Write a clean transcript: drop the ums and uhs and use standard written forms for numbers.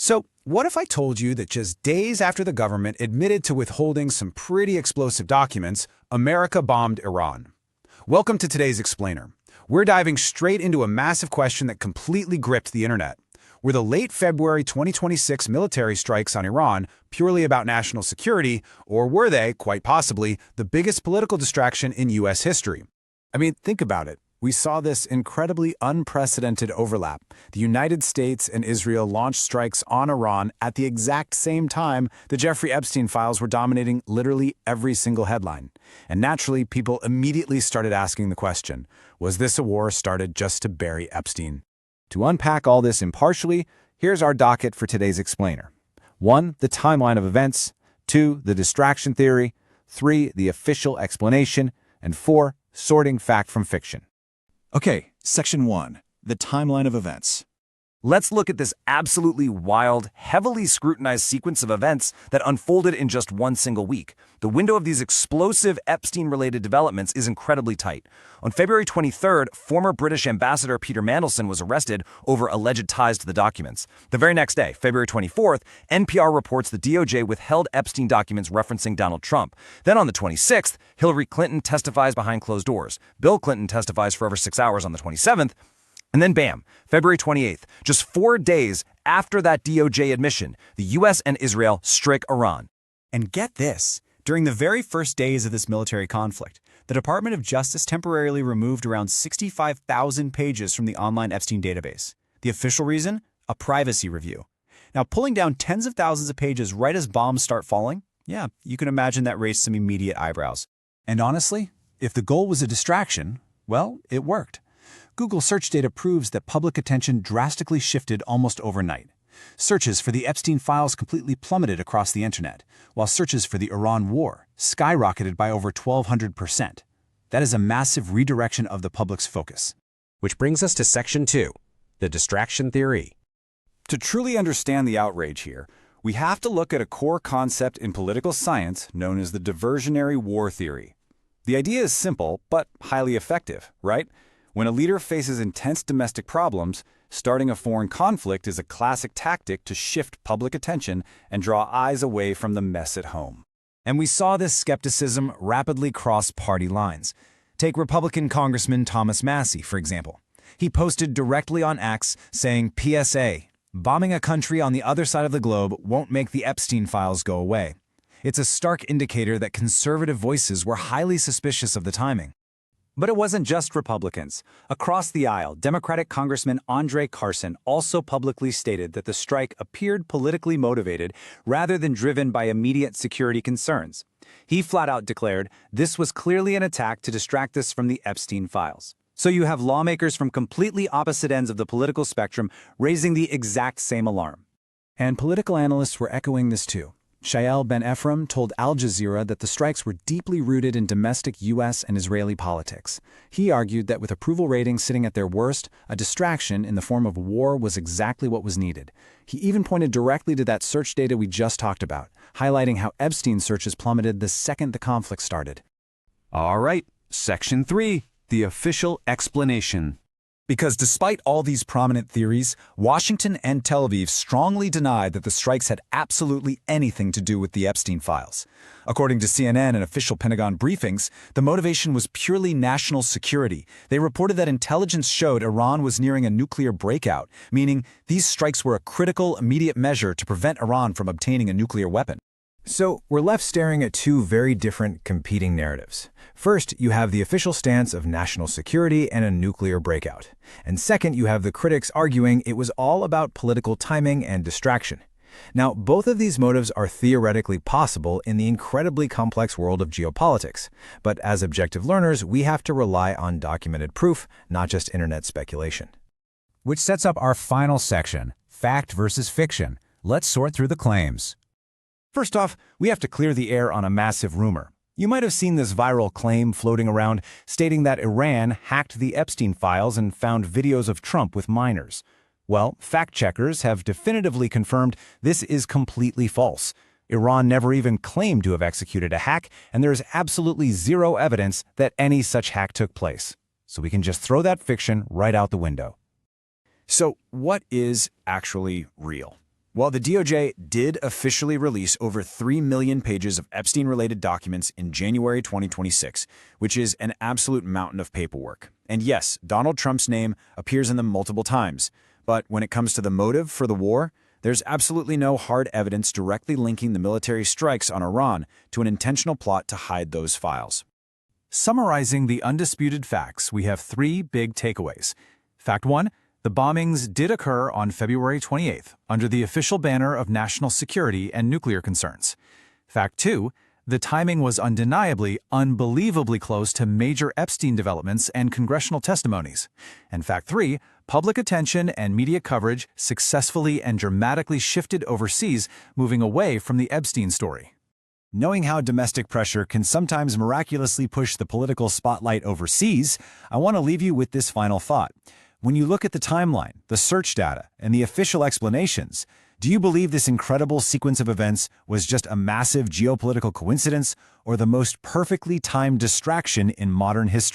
So, what if I told you that just days after the government admitted to withholding some pretty explosive documents, America bombed Iran? Welcome to today's Explainer. We're diving straight into a massive question that completely gripped the internet. Were the late February 2026 military strikes on Iran purely about national security, or were they, quite possibly, the biggest political distraction in U.S. history? I mean, think about it. We saw this incredibly unprecedented overlap. The United States and Israel launched strikes on Iran at the exact same time the Jeffrey Epstein files were dominating literally every single headline. And naturally, people immediately started asking the question, was this a war started just to bury Epstein? To unpack all this impartially, here's our docket for today's Explainer. 1. The timeline of events. 2. The distraction theory. 3. The official explanation. And 4. Sorting fact from fiction. Okay, Section 1, the timeline of events. Let's look at this absolutely wild, heavily scrutinized sequence of events that unfolded in just one single week. The window of these explosive Epstein-related developments is incredibly tight. On February 23rd, former British ambassador Peter Mandelson was arrested over alleged ties to the documents. The very next day, February 24th, NPR reports the DOJ withheld Epstein documents referencing Donald Trump. Then on the 26th, Hillary Clinton testifies behind closed doors. Bill Clinton testifies for over 6 hours on the 27th. And then bam, February 28th, just 4 days after that DOJ admission, the U.S. and Israel strike Iran. And get this, during the very first days of this military conflict, the Department of Justice temporarily removed around 65,000 pages from the online Epstein database. The official reason? A privacy review. Now, pulling down tens of thousands of pages right as bombs start falling? Yeah, you can imagine that raised some immediate eyebrows. And honestly, if the goal was a distraction, well, it worked. Google search data proves that public attention drastically shifted almost overnight. Searches for the Epstein files completely plummeted across the internet, while searches for the Iran war skyrocketed by over 1,200%. That is a massive redirection of the public's focus. Which brings us to Section 2, the distraction theory. To truly understand the outrage here, we have to look at a core concept in political science known as the diversionary war theory. The idea is simple, but highly effective, right? When a leader faces intense domestic problems, starting a foreign conflict is a classic tactic to shift public attention and draw eyes away from the mess at home. And we saw this skepticism rapidly cross party lines. Take Republican Congressman Thomas Massie, for example. He posted directly on X saying, PSA, bombing a country on the other side of the globe won't make the Epstein files go away. It's a stark indicator that conservative voices were highly suspicious of the timing. But it wasn't just Republicans. Across the aisle, Democratic Congressman Andre Carson also publicly stated that the strike appeared politically motivated rather than driven by immediate security concerns. He flat out declared, this was clearly an attack to distract us from the Epstein files. So you have lawmakers from completely opposite ends of the political spectrum raising the exact same alarm. And political analysts were echoing this too. Shael Ben-Ephraim told Al Jazeera that the strikes were deeply rooted in domestic U.S. and Israeli politics. He argued that with approval ratings sitting at their worst, a distraction in the form of war was exactly what was needed. He even pointed directly to that search data we just talked about, highlighting how Epstein searches plummeted the second the conflict started. All right, Section 3, the official explanation. Because despite all these prominent theories, Washington and Tel Aviv strongly denied that the strikes had absolutely anything to do with the Epstein files. According to CNN and official Pentagon briefings, the motivation was purely national security. They reported that intelligence showed Iran was nearing a nuclear breakout, meaning these strikes were a critical, immediate measure to prevent Iran from obtaining a nuclear weapon. So we're left staring at two very different competing narratives. First, you have the official stance of national security and a nuclear breakout. And second, you have the critics arguing it was all about political timing and distraction. Now, both of these motives are theoretically possible in the incredibly complex world of geopolitics. But as objective learners, we have to rely on documented proof, not just internet speculation. Which sets up our final section, fact versus fiction. Let's sort through the claims. First off, we have to clear the air on a massive rumor. You might have seen this viral claim floating around stating that Iran hacked the Epstein files and found videos of Trump with minors. Well, fact-checkers have definitively confirmed this is completely false. Iran never even claimed to have executed a hack, and there is absolutely zero evidence that any such hack took place. So we can just throw that fiction right out the window. So what is actually real? Well, the DOJ did officially release over 3 million pages of Epstein-related documents in January 2026, which is an absolute mountain of paperwork. And yes, Donald Trump's name appears in them multiple times. But when it comes to the motive for the war, there's absolutely no hard evidence directly linking the military strikes on Iran to an intentional plot to hide those files. Summarizing the undisputed facts, we have 3 big takeaways. Fact 1. The bombings did occur on February 28th under the official banner of national security and nuclear concerns. Fact 2. The timing was undeniably, unbelievably close to major Epstein developments and congressional testimonies. And fact 3. Public attention and media coverage successfully and dramatically shifted overseas, moving away from the Epstein story. Knowing how domestic pressure can sometimes miraculously push the political spotlight overseas, I want to leave you with this final thought. When you look at the timeline, the search data, and the official explanations, do you believe this incredible sequence of events was just a massive geopolitical coincidence or the most perfectly timed distraction in modern history?